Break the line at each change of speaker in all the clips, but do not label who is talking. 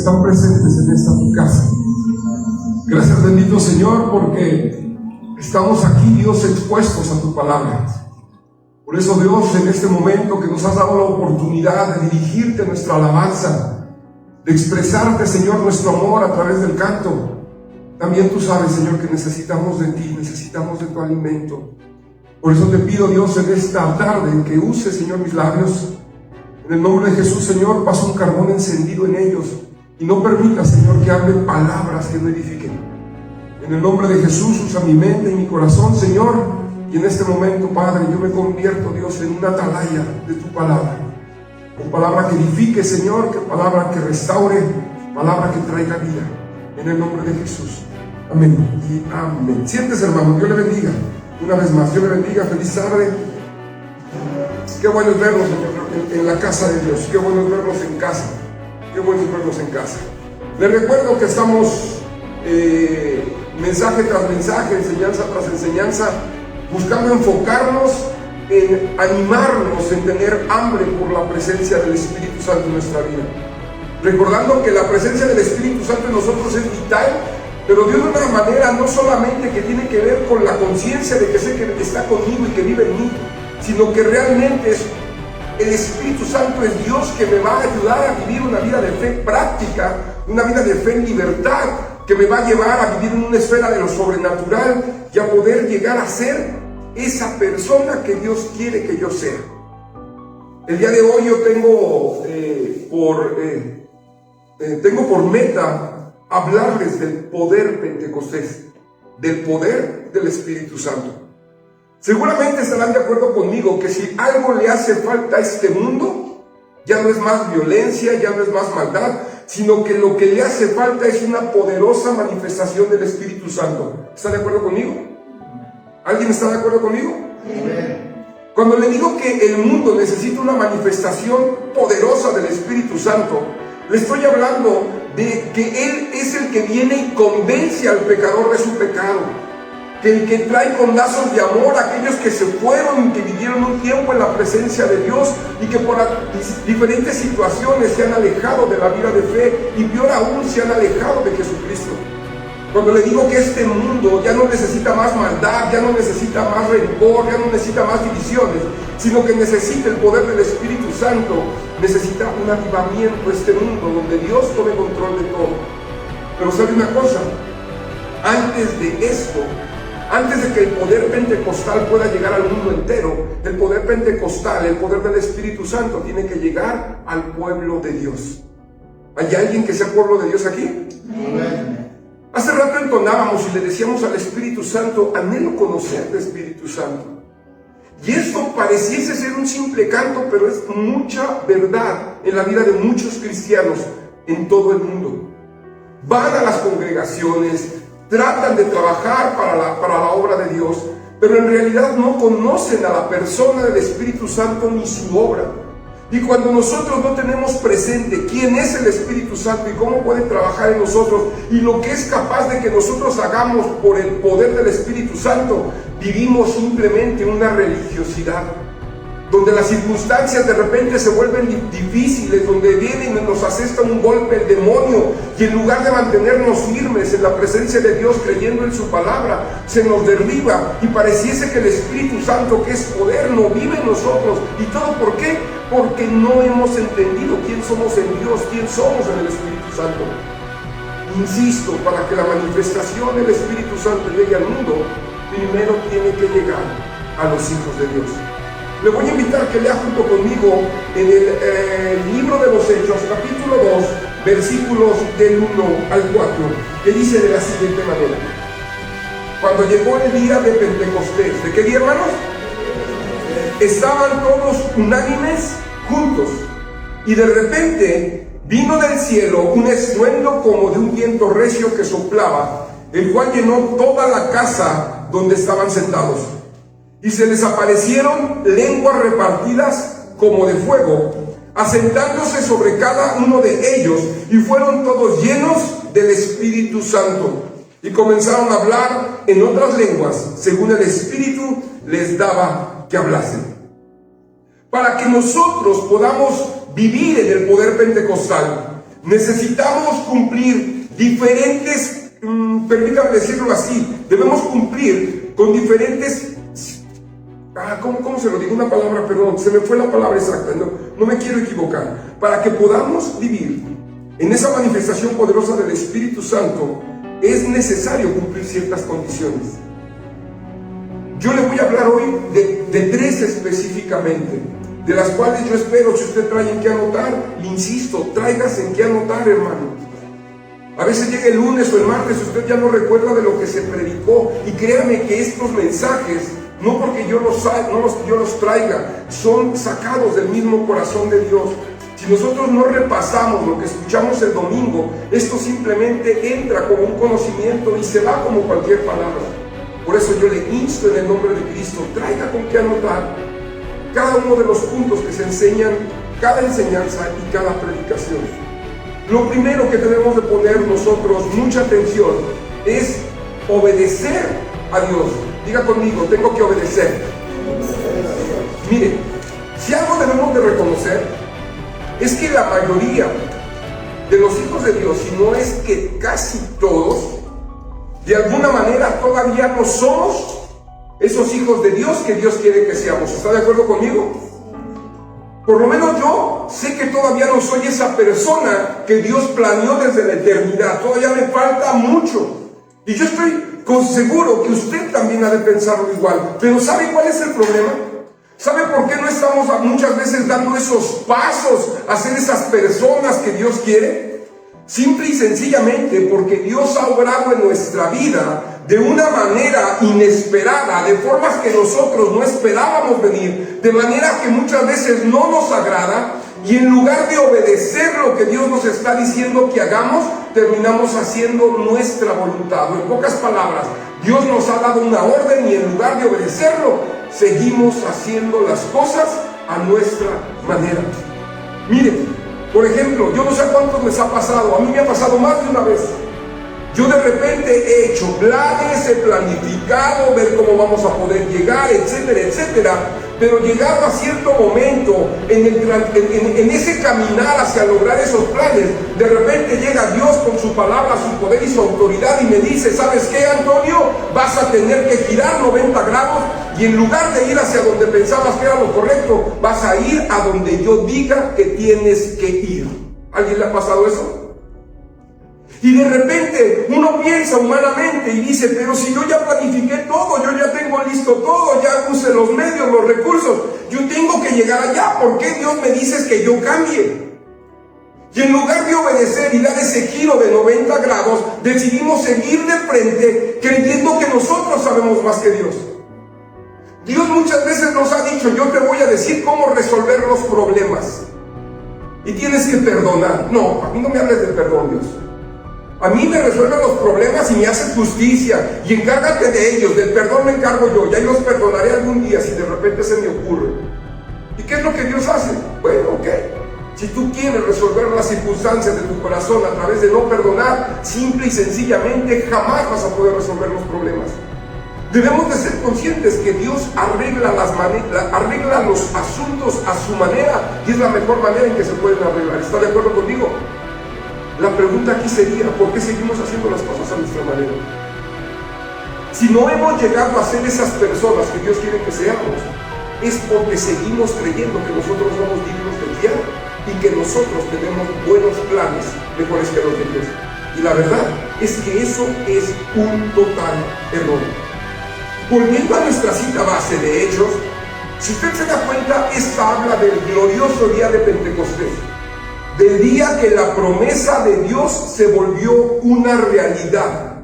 están presentes en esta tu casa. Gracias, bendito Señor, porque estamos aquí, Dios, expuestos a tu palabra. Por eso, Dios, en este momento que nos has dado la oportunidad de dirigirte nuestra alabanza, de expresarte, Señor, nuestro amor a través del canto, también tú sabes, Señor, que necesitamos de ti, necesitamos de tu alimento. Por eso te pido, Dios, en esta tarde que uses, Señor, mis labios. En el nombre de Jesús, Señor, pasa un carbón encendido en ellos y no permita, Señor, que hablen palabras que no edifiquen. En el nombre de Jesús, usa mi mente y mi corazón, Señor, y en este momento, Padre, yo me convierto, Dios, en una atalaya de tu palabra. Con palabra que edifique, Señor, que palabra que restaure, palabra que traiga vida. En el nombre de Jesús. Amén y amén. Siéntese, hermano, Dios le bendiga. Una vez más, Dios le bendiga, feliz tarde. Qué bueno es verlos en la casa de Dios, qué bueno es verlos en casa, qué bueno es verlos en casa. Les recuerdo que estamos mensaje tras mensaje, enseñanza tras enseñanza, buscando enfocarnos en animarnos, en tener hambre por la presencia del Espíritu Santo en nuestra vida. Recordando que la presencia del Espíritu Santo en nosotros es vital, pero de una manera no solamente que tiene que ver con la conciencia de que sé que está conmigo y que vive en mí, sino que realmente el Espíritu Santo es Dios que me va a ayudar a vivir una vida de fe práctica, una vida de fe en libertad, que me va a llevar a vivir en una esfera de lo sobrenatural y a poder llegar a ser esa persona que Dios quiere que yo sea. El día de hoy yo tengo por meta hablarles del poder Pentecostés, del poder del Espíritu Santo. Seguramente estarán de acuerdo conmigo que si algo le hace falta a este mundo, ya no es más violencia, ya no es más maldad, sino que lo que le hace falta es una poderosa manifestación del Espíritu Santo. ¿Está de acuerdo conmigo? ¿Alguien está de acuerdo conmigo? Cuando le digo que el mundo necesita una manifestación poderosa del Espíritu Santo, le estoy hablando de que Él es el que viene y convence al pecador de su pecado, que el que trae con lazos de amor a aquellos que se fueron y que vivieron un tiempo en la presencia de Dios y que por diferentes situaciones se han alejado de la vida de fe y peor aún se han alejado de Jesucristo. Cuando le digo que este mundo ya no necesita más maldad, ya no necesita más rencor, ya no necesita más divisiones, sino que necesita el poder del Espíritu Santo, necesita un avivamiento este mundo donde Dios tome control de todo. Pero ¿sabe una cosa? Antes de esto, antes de que el poder pentecostal pueda llegar al mundo entero, el poder pentecostal, el poder del Espíritu Santo tiene que llegar al pueblo de Dios. ¿Hay alguien que sea pueblo de Dios aquí? Amén. Hace rato entonábamos y le decíamos al Espíritu Santo, anhelo conocerte, Espíritu Santo. Y esto pareciese ser un simple canto, pero es mucha verdad en la vida de muchos cristianos en todo el mundo. Van a las congregaciones, tratan de trabajar para la obra de Dios, pero en realidad no conocen a la persona del Espíritu Santo ni su obra. Y cuando nosotros no tenemos presente quién es el Espíritu Santo y cómo puede trabajar en nosotros y lo que es capaz de que nosotros hagamos por el poder del Espíritu Santo, vivimos simplemente una religiosidad, donde las circunstancias de repente se vuelven difíciles, donde viene y nos asesta un golpe el demonio, y en lugar de mantenernos firmes en la presencia de Dios, creyendo en su palabra, se nos derriba y pareciese que el Espíritu Santo, que es poder, no vive en nosotros. ¿Y todo por qué? Porque no hemos entendido quién somos en Dios, quién somos en el Espíritu Santo. Insisto, para que la manifestación del Espíritu Santo llegue al mundo, primero tiene que llegar a los hijos de Dios. Le voy a invitar que lea junto conmigo en el libro de los Hechos, capítulo 2, versículos del 1 al 4, que dice de la siguiente manera: cuando llegó el día de Pentecostés, ¿de qué día, hermanos? Estaban todos unánimes juntos, y de repente vino del cielo un estruendo como de un viento recio que soplaba, el cual llenó toda la casa donde estaban sentados. Y se les aparecieron lenguas repartidas como de fuego, asentándose sobre cada uno de ellos, y fueron todos llenos del Espíritu Santo, y comenzaron a hablar en otras lenguas, según el Espíritu les daba que hablasen. Para que nosotros podamos vivir en el poder pentecostal, necesitamos cumplir diferentes, permítame decirlo así, debemos cumplir con diferentes, ¿cómo se lo digo? Una palabra, perdón, se me fue la palabra exacta, no me quiero equivocar. Para que podamos vivir en esa manifestación poderosa del Espíritu Santo, es necesario cumplir ciertas condiciones. Yo le voy a hablar hoy de 3 específicamente, de las cuales yo espero, si usted trae en qué anotar, le insisto, tráigase en qué anotar, hermano. A veces llega el lunes o el martes y usted ya no recuerda de lo que se predicó, y créame que estos mensajes, no porque yo los traiga, son sacados del mismo corazón de Dios. Si nosotros no repasamos lo que escuchamos el domingo, esto simplemente entra como un conocimiento y se va como cualquier palabra. Por eso yo le insto en el nombre de Cristo, traiga con qué anotar cada uno de los puntos que se enseñan, cada enseñanza y cada predicación. Lo primero que debemos de poner nosotros mucha atención es obedecer a Dios. Diga conmigo, tengo que obedecer. Mire, si algo debemos de reconocer es que la mayoría de los hijos de Dios, si no es que casi todos, de alguna manera todavía no somos esos hijos de Dios que Dios quiere que seamos. ¿Está de acuerdo conmigo? Por lo menos yo sé que todavía no soy esa persona que Dios planeó desde la eternidad. Todavía me falta mucho. Y yo estoy seguro que usted también ha de pensarlo igual. Pero ¿sabe cuál es el problema? ¿Sabe por qué no estamos muchas veces dando esos pasos a ser esas personas que Dios quiere? Simple y sencillamente porque Dios ha obrado en nuestra vida de una manera inesperada, de formas que nosotros no esperábamos venir, de manera que muchas veces no nos agrada, y en lugar de obedecer lo que Dios nos está diciendo que hagamos, terminamos haciendo nuestra voluntad. O en pocas palabras, Dios nos ha dado una orden y en lugar de obedecerlo, seguimos haciendo las cosas a nuestra manera. Miren, por ejemplo, yo no sé a cuántos les ha pasado, a mí me ha pasado más de una vez. Yo de repente he hecho planes, he planificado, ver cómo vamos a poder llegar, etcétera, etcétera. Pero llegado a cierto momento, en ese caminar hacia lograr esos planes, de repente llega Dios con su palabra, su poder y su autoridad y me dice, ¿sabes qué, Antonio? Vas a tener que girar 90 grados y en lugar de ir hacia donde pensabas que era lo correcto, vas a ir a donde yo diga que tienes que ir. ¿Alguien le ha pasado eso? Y de repente uno piensa humanamente y dice, pero si yo ya planifiqué todo, yo ya tengo listo todo, ya puse los medios, los recursos, yo tengo que llegar allá, ¿por qué Dios me dices que yo cambie? Y en lugar de obedecer y dar ese giro de 90 grados, decidimos seguir de frente creyendo que nosotros sabemos más que Dios. Dios muchas veces nos ha dicho, yo te voy a decir cómo resolver los problemas. Y tienes que perdonar. No, a mí no me hables de perdón, Dios. A mí me resuelven los problemas y me haces justicia y encárgate de ellos, del perdón me encargo yo, ya los perdonaré algún día si de repente se me ocurre. ¿Y qué es lo que Dios hace? Bueno, ok, si tú quieres resolver las circunstancias de tu corazón a través de no perdonar, simple y sencillamente jamás vas a poder resolver los problemas. Debemos de ser conscientes que Dios arregla los asuntos a su manera y es la mejor manera en que se pueden arreglar. ¿Está de acuerdo conmigo? La pregunta aquí sería, ¿por qué seguimos haciendo las cosas a nuestra manera? Si no hemos llegado a ser esas personas que Dios quiere que seamos, es porque seguimos creyendo que nosotros somos dignos de fiar y que nosotros tenemos buenos planes mejores que los de Dios. Y la verdad es que eso es un total error. Volviendo a nuestra cita base de Hechos, si usted se da cuenta, esta habla del glorioso día de Pentecostés. Del día que la promesa de Dios se volvió una realidad.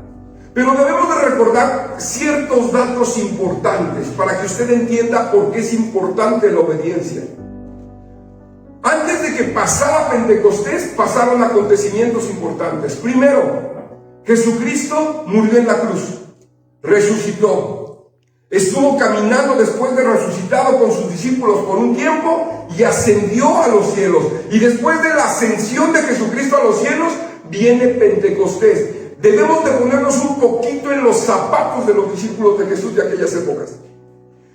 Pero debemos de recordar ciertos datos importantes para que usted entienda por qué es importante la obediencia. Antes de que pasara Pentecostés, pasaron acontecimientos importantes. Primero, Jesucristo murió en la cruz, resucitó. Estuvo caminando después de resucitado con sus discípulos por un tiempo y ascendió a los cielos. Y después de la ascensión de Jesucristo a los cielos, viene Pentecostés. Debemos de ponernos un poquito en los zapatos de los discípulos de Jesús de aquellas épocas.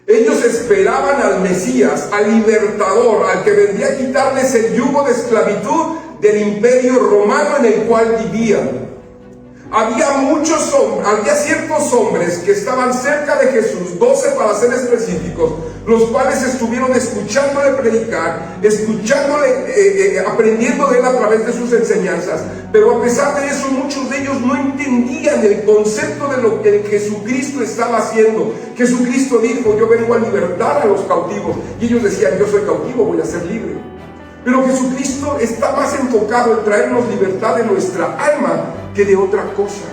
Ellos esperaban al Mesías, al libertador, al que vendría a quitarles el yugo de esclavitud del imperio romano en el cual vivían. Había ciertos hombres que estaban cerca de Jesús, 12 para ser específicos, los cuales estuvieron escuchándole predicar, aprendiendo de él a través de sus enseñanzas. Pero a pesar de eso, muchos de ellos no entendían el concepto de lo que Jesucristo estaba haciendo. Jesucristo dijo: yo vengo a libertar a los cautivos. Y ellos decían: yo soy cautivo, voy a ser libre. Pero Jesucristo está más enfocado en traernos libertad de nuestra alma que de otra cosa.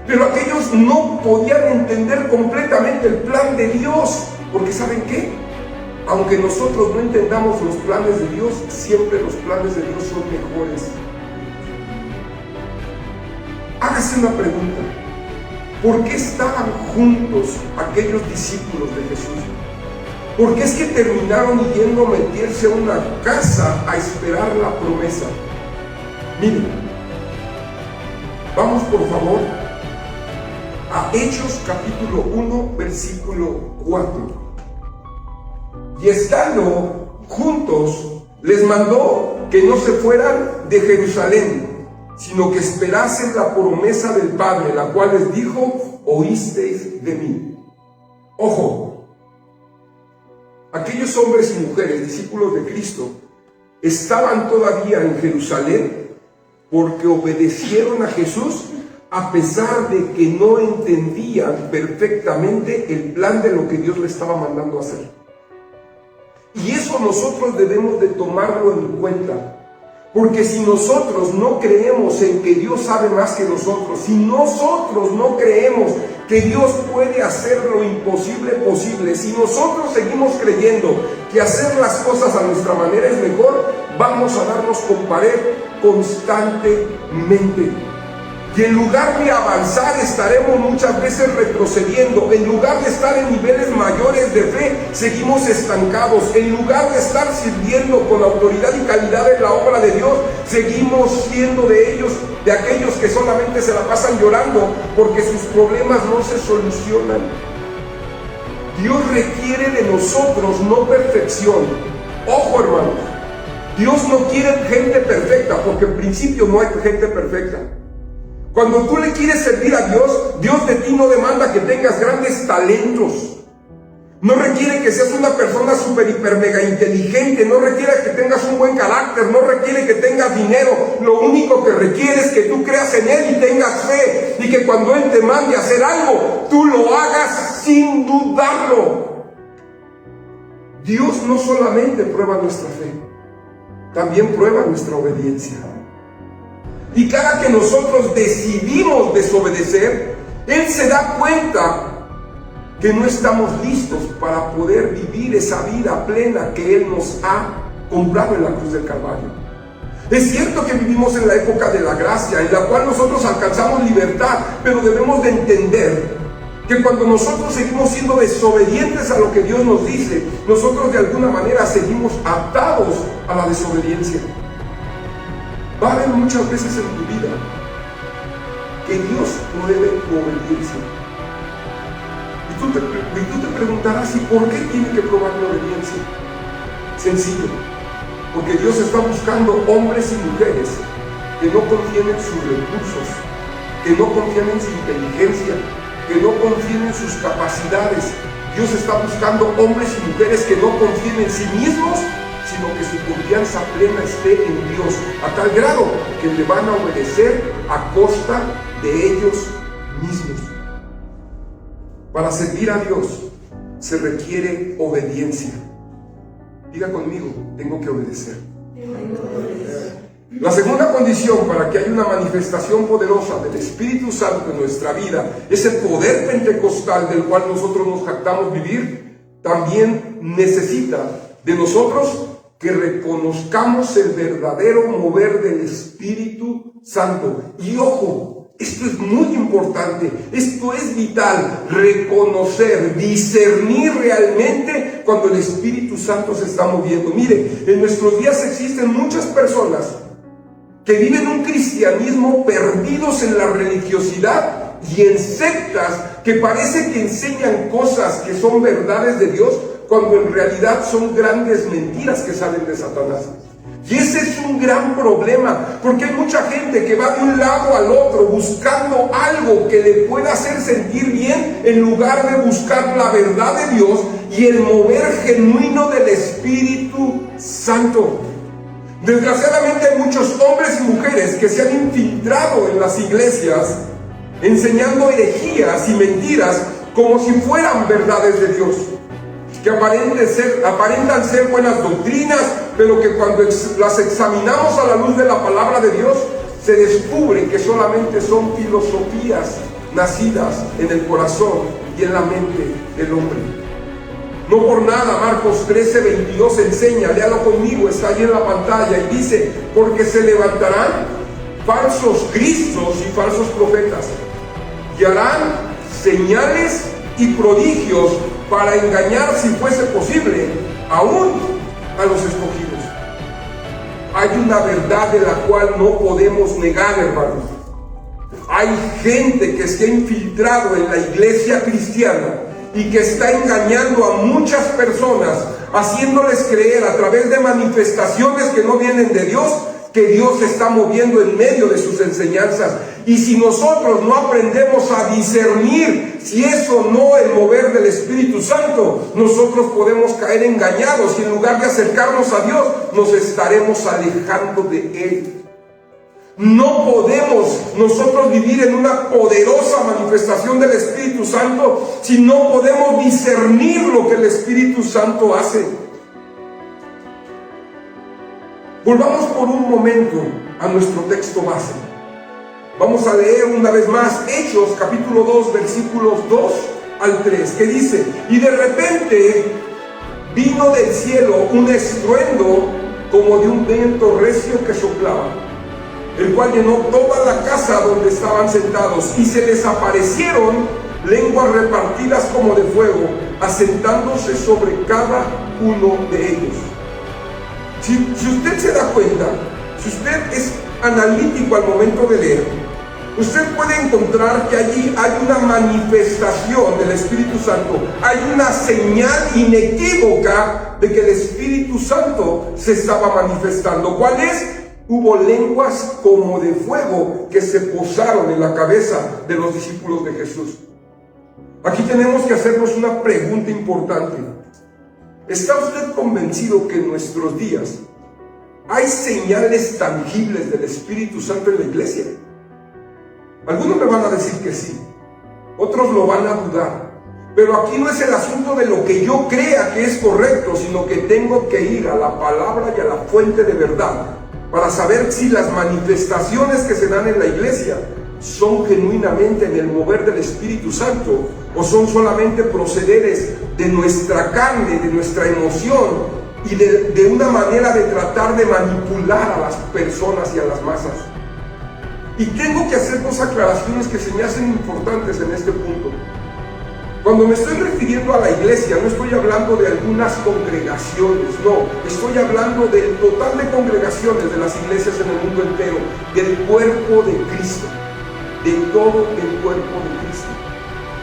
Pero aquellos no podían entender completamente el plan de Dios, porque ¿saben qué? Aunque nosotros no entendamos los planes de Dios, siempre los planes de Dios son mejores. Hágase una pregunta: ¿por qué estaban juntos aquellos discípulos de Jesús? ¿Por qué es que terminaron yendo a meterse a una casa a esperar la promesa? Miren, vamos por favor a Hechos capítulo 1, versículo 4. Y estando juntos, les mandó que no se fueran de Jerusalén, sino que esperasen la promesa del Padre, la cual les dijo: oísteis de mí. Ojo, aquellos hombres y mujeres, discípulos de Cristo, estaban todavía en Jerusalén porque obedecieron a Jesús, a pesar de que no entendían perfectamente el plan de lo que Dios les estaba mandando a hacer. Y eso nosotros debemos de tomarlo en cuenta. Porque si nosotros no creemos en que Dios sabe más que nosotros, si nosotros no creemos que Dios puede hacer lo imposible posible, si nosotros seguimos creyendo que hacer las cosas a nuestra manera es mejor, vamos a darnos con pared constantemente. Y en lugar de avanzar, estaremos muchas veces retrocediendo. En lugar de estar en niveles mayores de fe, seguimos estancados. En lugar de estar sirviendo con autoridad y calidad en la obra de Dios, seguimos siendo de aquellos que solamente se la pasan llorando porque sus problemas no se solucionan. Dios requiere de nosotros no perfección. Ojo, hermanos, Dios no quiere gente perfecta, porque en principio no hay gente perfecta. Cuando tú le quieres servir a Dios, Dios de ti no demanda que tengas grandes talentos. No requiere que seas una persona súper, hiper, mega inteligente. No requiere que tengas un buen carácter. No requiere que tengas dinero. Lo único que requiere es que tú creas en Él y tengas fe. Y que cuando Él te mande a hacer algo, tú lo hagas sin dudarlo. Dios no solamente prueba nuestra fe, también prueba nuestra obediencia. Y cada que nosotros decidimos desobedecer, Él se da cuenta que no estamos listos para poder vivir esa vida plena que Él nos ha comprado en la cruz del Calvario. Es cierto que vivimos en la época de la gracia, en la cual nosotros alcanzamos libertad, pero debemos de entender que cuando nosotros seguimos siendo desobedientes a lo que Dios nos dice, nosotros de alguna manera seguimos atados a la desobediencia. Va a haber muchas veces en tu vida que Dios pruebe tu obediencia. Y tú te preguntarás: ¿y por qué tiene que probar mi obediencia? Sencillo, porque Dios está buscando hombres y mujeres que no confíen en sus recursos, que no confíen en su inteligencia, que no confíen en sus capacidades. Dios está buscando hombres y mujeres que no confíen en sí mismos, sino que su confianza plena esté en Dios, a tal grado que le van a obedecer a costa de ellos mismos. Para servir a Dios se requiere obediencia. Diga conmigo: tengo que obedecer. La segunda condición para que haya una manifestación poderosa del Espíritu Santo en nuestra vida, ese poder pentecostal del cual nosotros nos jactamos vivir, también necesita de nosotros que reconozcamos el verdadero mover del Espíritu Santo. Y ojo, esto es muy importante, esto es vital: reconocer, discernir realmente cuando el Espíritu Santo se está moviendo. Mire, en nuestros días existen muchas personas que viven un cristianismo perdidos en la religiosidad y en sectas que parece que enseñan cosas que son verdades de Dios, cuando en realidad son grandes mentiras que salen de Satanás. Y ese es un gran problema, porque hay mucha gente que va de un lado al otro buscando algo que le pueda hacer sentir bien en lugar de buscar la verdad de Dios y el mover genuino del Espíritu Santo. Desgraciadamente hay muchos hombres y mujeres que se han infiltrado en las iglesias enseñando herejías y mentiras como si fueran verdades de Dios, que aparentan ser buenas doctrinas, pero que cuando las examinamos a la luz de la palabra de Dios, se descubre que solamente son filosofías nacidas en el corazón y en la mente del hombre. No por nada Marcos 13:22 enseña, léalo conmigo, está ahí en la pantalla, y dice: porque se levantarán falsos cristos y falsos profetas, y harán señales y prodigios para engañar, si fuese posible, aún a los escogidos. Hay una verdad de la cual no podemos negar, hermanos. Hay gente que se ha infiltrado en la iglesia cristiana y que está engañando a muchas personas, haciéndoles creer a través de manifestaciones que no vienen de Dios, que Dios se está moviendo en medio de sus enseñanzas. Y si nosotros no aprendemos a discernir si eso no es el mover del Espíritu Santo, nosotros podemos caer engañados y en lugar de acercarnos a Dios, nos estaremos alejando de Él. No podemos nosotros vivir en una poderosa manifestación del Espíritu Santo si no podemos discernir lo que el Espíritu Santo hace. Volvamos por un momento a nuestro texto base. Vamos a leer una vez más Hechos capítulo 2 versículos 2 al 3, que dice: y de repente vino del cielo un estruendo como de un viento recio que soplaba, el cual llenó toda la casa donde estaban sentados, y se les aparecieron lenguas repartidas como de fuego, asentándose sobre cada uno de ellos. Si usted se da cuenta, si usted es analítico al momento de leer, usted puede encontrar que allí hay una manifestación del Espíritu Santo, hay una señal inequívoca de que el Espíritu Santo se estaba manifestando. ¿Cuál es? Hubo lenguas como de fuego que se posaron en la cabeza de los discípulos de Jesús. Aquí tenemos que hacernos una pregunta importante. ¿Está usted convencido que en nuestros días hay señales tangibles del Espíritu Santo en la iglesia? Algunos me van a decir que sí, otros lo van a dudar. Pero aquí no es el asunto de lo que yo crea que es correcto, sino que tengo que ir a la palabra y a la fuente de verdad para saber si las manifestaciones que se dan en la iglesia son genuinamente en el mover del Espíritu Santo o son solamente procederes de nuestra carne, de nuestra emoción y de una manera de tratar de manipular a las personas y a las masas. Y tengo que hacer dos aclaraciones que se me hacen importantes en este punto. Cuando me estoy refiriendo a la iglesia, no estoy hablando de algunas congregaciones, no, estoy hablando del total de congregaciones de las iglesias en el mundo entero, del cuerpo de Cristo, de todo el cuerpo de Cristo.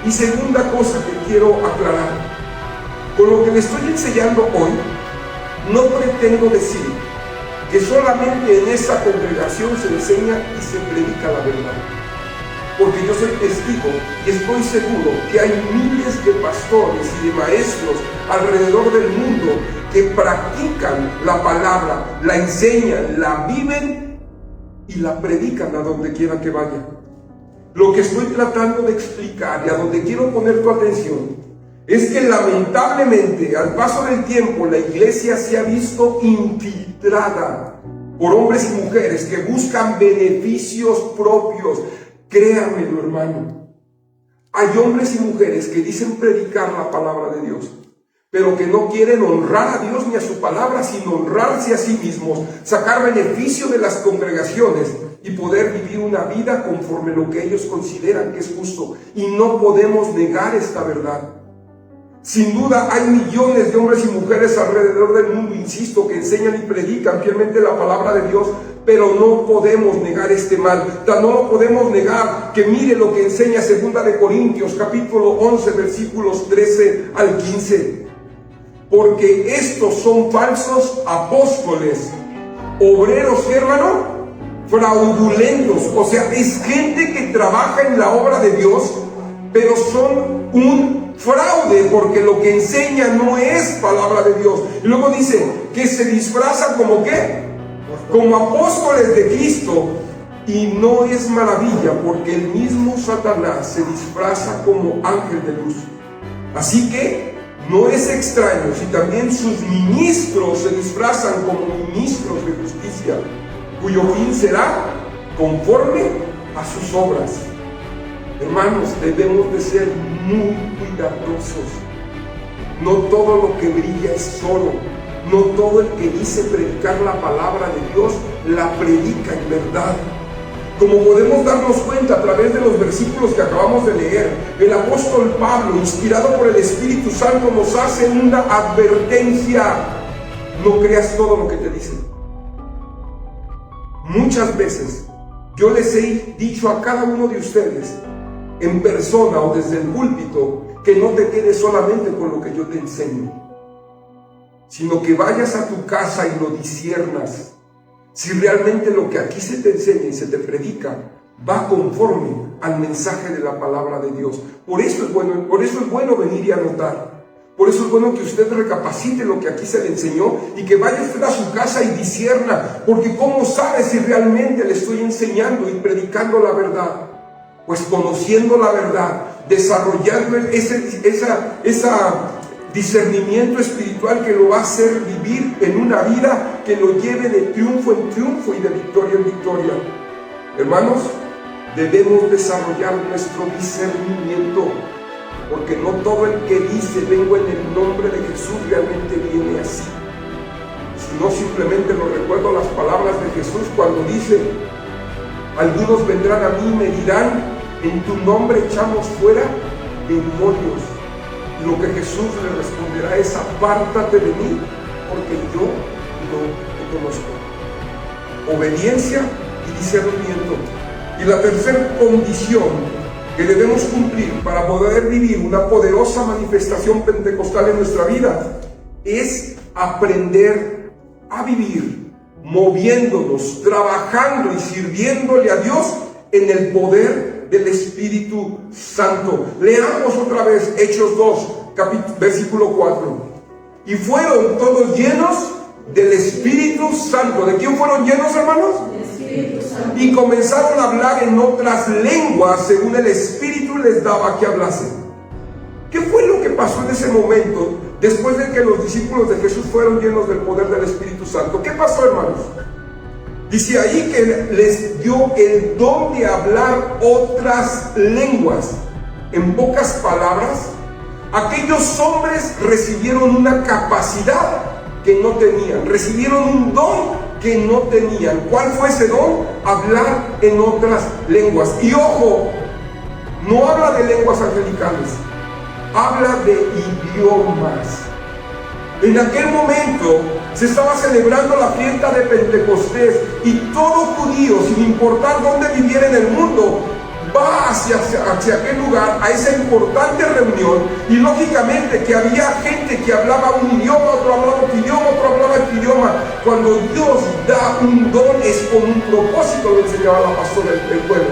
Y segunda cosa que quiero aclarar, con lo que le estoy enseñando hoy, no pretendo decir que solamente en esa congregación se enseña y se predica la verdad. Porque yo soy testigo y estoy seguro que hay miles de pastores y de maestros alrededor del mundo que practican la palabra, la enseñan, la viven y la predican a donde quiera que vayan. Lo que estoy tratando de explicar y a donde quiero poner tu atención es que lamentablemente al paso del tiempo la iglesia se ha visto infiltrada por hombres y mujeres que buscan beneficios propios. Créanmelo, hermano, hay hombres y mujeres que dicen predicar la palabra de Dios, pero que no quieren honrar a Dios ni a su palabra, sino honrarse a sí mismos, sacar beneficio de las congregaciones y poder vivir una vida conforme lo que ellos consideran que es justo. Y no podemos negar esta verdad. Sin duda hay millones de hombres y mujeres alrededor del mundo, insisto, que enseñan y predican fielmente la palabra de Dios, pero no podemos negar este mal. No lo podemos negar que mire lo que enseña 2 de Corintios capítulo 11 versículos 13 al 15. Porque estos son falsos apóstoles obreros, ¿sí, hermano? Fraudulentos. O sea, es gente que trabaja en la obra de Dios, pero son un fraude, porque lo que enseña no es palabra de Dios. Y luego dice que se disfrazan como ¿qué? Como apóstoles de Cristo. Y no es maravilla, porque el mismo Satanás se disfraza como ángel de luz. Así que no es extraño si también sus ministros se disfrazan como ministros de justicia, cuyo fin será conforme a sus obras. Hermanos, debemos de ser muy cuidadosos. No todo lo que brilla es oro. No todo el que dice predicar la palabra de Dios la predica en verdad. Como podemos darnos cuenta a través de los versículos que acabamos de leer, el apóstol Pablo, inspirado por el Espíritu Santo, nos hace una advertencia: no creas todo lo que te dicen. Muchas veces yo les he dicho a cada uno de ustedes, en persona o desde el púlpito, que no te quedes solamente con lo que yo te enseño, sino que vayas a tu casa y lo disciernas. Si realmente lo que aquí se te enseña y se te predica va conforme al mensaje de la palabra de Dios. Por eso es bueno venir y anotar. Por eso es bueno que usted recapacite lo que aquí se le enseñó y que vaya usted a su casa y discierna. Porque ¿cómo sabe si realmente le estoy enseñando y predicando la verdad? Pues conociendo la verdad, desarrollando ese discernimiento espiritual que lo va a hacer vivir en una vida que lo lleve de triunfo en triunfo y de victoria en victoria. Hermanos, debemos desarrollar nuestro discernimiento, porque no todo el que dice vengo en el nombre de Jesús realmente viene así. Sino simplemente lo recuerdo las palabras de Jesús cuando dice: algunos vendrán a mí y me dirán, en tu nombre echamos fuera demonios. Y lo que Jesús le responderá es: apártate de mí, porque yo no te conozco. Obediencia y discernimiento. Y la tercera condición que debemos cumplir para poder vivir una poderosa manifestación pentecostal en nuestra vida es aprender a vivir moviéndonos, trabajando y sirviéndole a Dios en el poder del Espíritu Santo. Leamos otra vez Hechos 2, versículo 4. Y fueron todos llenos del Espíritu Santo. ¿De quién fueron llenos, hermanos? Del Espíritu Santo. Y comenzaron a hablar en otras lenguas según el Espíritu les daba que hablasen. ¿Qué fue lo que pasó en ese momento después de que los discípulos de Jesús fueron llenos del poder del Espíritu Santo? ¿Qué pasó, hermanos? Dice ahí que les dio el don de hablar otras lenguas. En pocas palabras, aquellos hombres recibieron una capacidad que no tenían, recibieron un don que no tenían. ¿Cuál fue ese don? Hablar en otras lenguas. Y ojo, no habla de lenguas angelicales, habla de idiomas. En aquel momento se estaba celebrando la fiesta de Pentecostés y todo judío, sin importar dónde viviera en el mundo, va hacia aquel lugar, a esa importante reunión, y lógicamente que había gente que hablaba un idioma, otro hablaba otro idioma, otro hablaba otro idioma. Cuando Dios da un don es con un propósito, lo enseñaba la pastora del pueblo.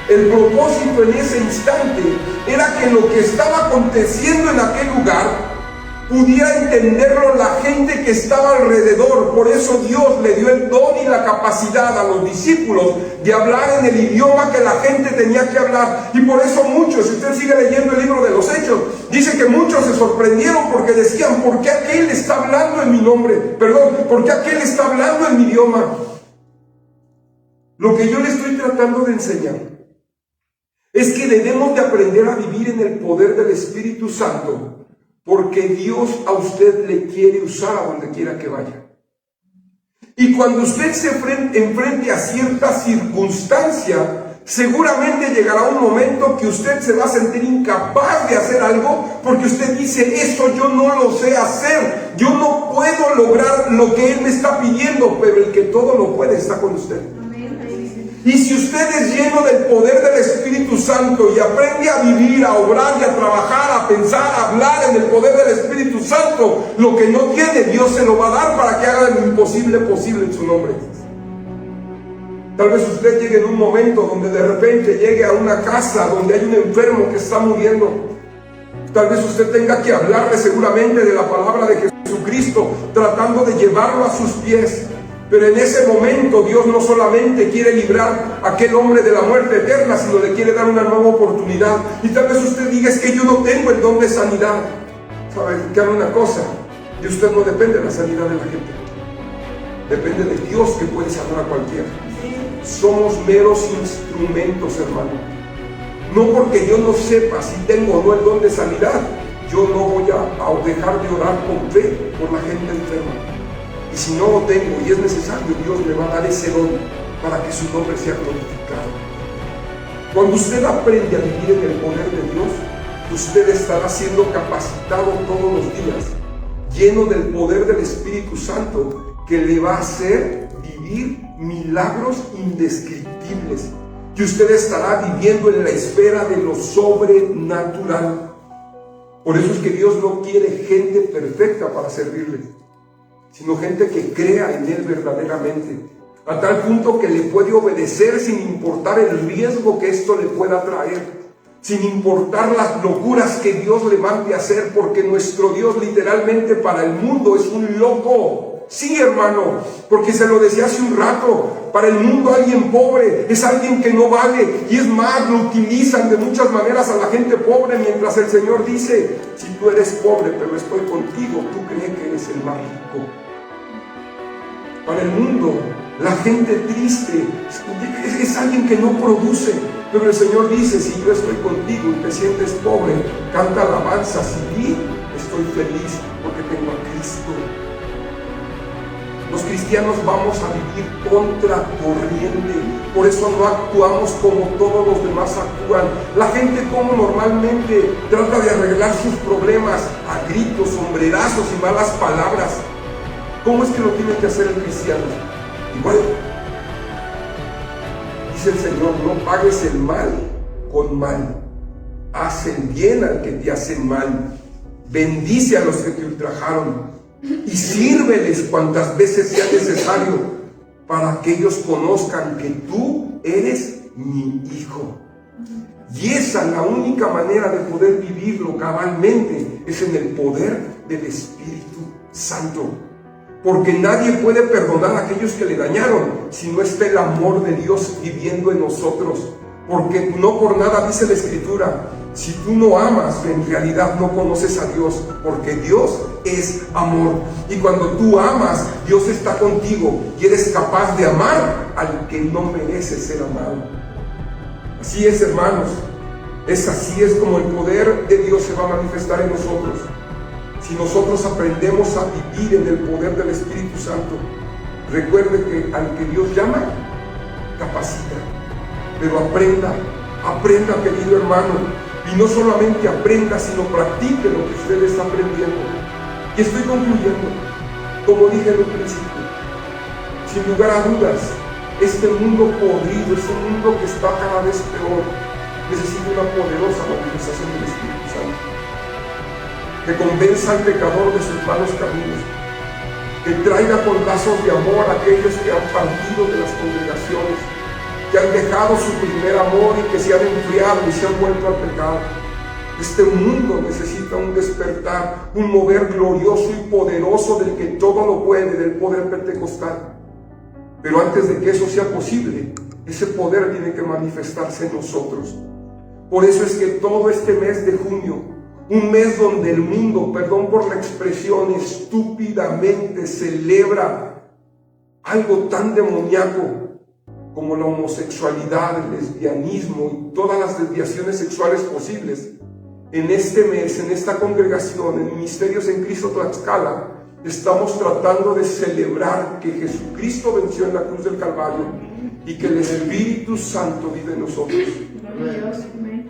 El propósito en ese instante era que lo que estaba aconteciendo en aquel lugar pudiera entenderlo la gente que estaba alrededor. Por eso Dios le dio el don y la capacidad a los discípulos de hablar en el idioma que la gente tenía que hablar. Y por eso muchos, si usted sigue leyendo el libro de los Hechos, dice que muchos se sorprendieron porque decían: ¿por qué aquel está hablando en mi nombre? Perdón, ¿por qué aquel está hablando en mi idioma? Lo que yo le estoy tratando de enseñar es que debemos de aprender a vivir en el poder del Espíritu Santo, porque Dios a usted le quiere usar a donde quiera que vaya. Y cuando usted se enfrente a cierta circunstancia, seguramente llegará un momento que usted se va a sentir incapaz de hacer algo, porque usted dice: eso yo no lo sé hacer, yo no puedo lograr lo que Él me está pidiendo, pero el que todo lo puede está con usted. Y si usted es lleno del poder del Espíritu Espíritu Santo y aprende a vivir, a obrar y a trabajar, a pensar, a hablar en el poder del Espíritu Santo, lo que no tiene, Dios se lo va a dar para que haga lo imposible posible en su nombre. Tal vez usted llegue en un momento donde de repente llegue a una casa donde hay un enfermo que está muriendo. Tal vez usted tenga que hablarle seguramente de la palabra de Jesucristo, tratando de llevarlo a sus pies. Pero en ese momento Dios no solamente quiere librar a aquel hombre de la muerte eterna, sino le quiere dar una nueva oportunidad. Y tal vez usted diga, es que yo no tengo el don de sanidad. ¿Sabe? Que haga una cosa, y usted no depende de la sanidad de la gente. Depende de Dios, que puede sanar a cualquiera. Somos meros instrumentos, hermano. No porque yo no sepa si tengo o no el don de sanidad, yo no voy a dejar de orar con fe por la gente enferma. Y si no lo tengo y es necesario, Dios me va a dar ese don para que su nombre sea glorificado. Cuando usted aprende a vivir en el poder de Dios, usted estará siendo capacitado todos los días, lleno del poder del Espíritu Santo, que le va a hacer vivir milagros indescriptibles. Y usted estará viviendo en la esfera de lo sobrenatural. Por eso es que Dios no quiere gente perfecta para servirle, sino gente que crea en Él verdaderamente, a tal punto que le puede obedecer sin importar el riesgo que esto le pueda traer, sin importar las locuras que Dios le mande a hacer, porque nuestro Dios literalmente para el mundo es un loco. Sí, hermano, porque se lo decía hace un rato, para el mundo alguien pobre es alguien que no vale, y es más, lo utilizan de muchas maneras a la gente pobre, mientras el Señor dice, si tú eres pobre pero estoy contigo, tú crees que eres el más rico. Para el mundo, la gente triste es alguien que no produce, pero el Señor dice, si yo estoy contigo y te sientes pobre, canta alabanzas y di, estoy feliz porque tengo a Cristo. Los cristianos vamos a vivir contra corriente, por eso no actuamos como todos los demás actúan. La gente como normalmente trata de arreglar sus problemas a gritos, sombrerazos y malas palabras. ¿Cómo es que lo tiene que hacer el cristiano? Igual. Dice el Señor, no pagues el mal con mal. Haz el bien al que te hace mal. Bendice a los que te ultrajaron. Y sírveles cuantas veces sea necesario, para que ellos conozcan que tú eres mi hijo. Y esa, la única manera de poder vivirlo cabalmente, es en el poder del Espíritu Santo. Porque nadie puede perdonar a aquellos que le dañaron si no está el amor de Dios viviendo en nosotros. Porque no por nada dice la Escritura, si tú no amas, en realidad no conoces a Dios, porque Dios es amor. Y cuando tú amas, Dios está contigo y eres capaz de amar al que no merece ser amado. Así es, hermanos. Así es como el poder de Dios se va a manifestar en nosotros. Si nosotros aprendemos a vivir en el poder del Espíritu Santo, recuerde que al que Dios llama, capacita. Pero aprenda, querido hermano. Y no solamente aprenda, sino practique lo que usted está aprendiendo. Y estoy concluyendo, como dije en un principio, sin lugar a dudas, este mundo podrido, este mundo que está cada vez peor, necesita una poderosa manifestación del Espíritu Santo, que convenza al pecador de sus malos caminos, que traiga con lazos de amor a aquellos que han partido de las congregaciones, que han dejado su primer amor y que se han enfriado y se han vuelto al pecado. Este mundo necesita un despertar, un mover glorioso y poderoso del que todo lo puede, del poder pentecostal. Pero antes de que eso sea posible, ese poder tiene que manifestarse en nosotros. Por eso es que todo este mes de junio, un mes donde el mundo, perdón por la expresión, estúpidamente celebra algo tan demoníaco como la homosexualidad, el lesbianismo y todas las desviaciones sexuales posibles. En este mes, en esta congregación, en Ministerios en Cristo Tlaxcala, estamos tratando de celebrar que Jesucristo venció en la cruz del Calvario y que el Espíritu Santo vive en nosotros.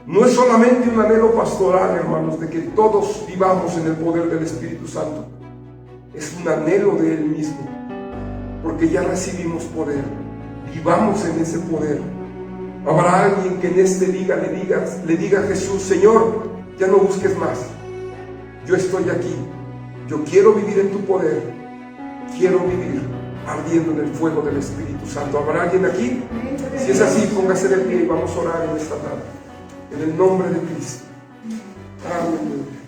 No es solamente un anhelo pastoral, hermanos, de que todos vivamos en el poder del Espíritu Santo. Es un anhelo de Él mismo, porque ya recibimos poder. Vivamos en ese poder. Habrá alguien que en este día le diga a Jesús: Señor, ya no busques más. Yo estoy aquí. Yo quiero vivir en tu poder. Quiero vivir ardiendo en el fuego del Espíritu Santo. ¿Habrá alguien aquí? Si es así, póngase de pie y vamos a orar en esta tarde. En el nombre de Cristo. Amén.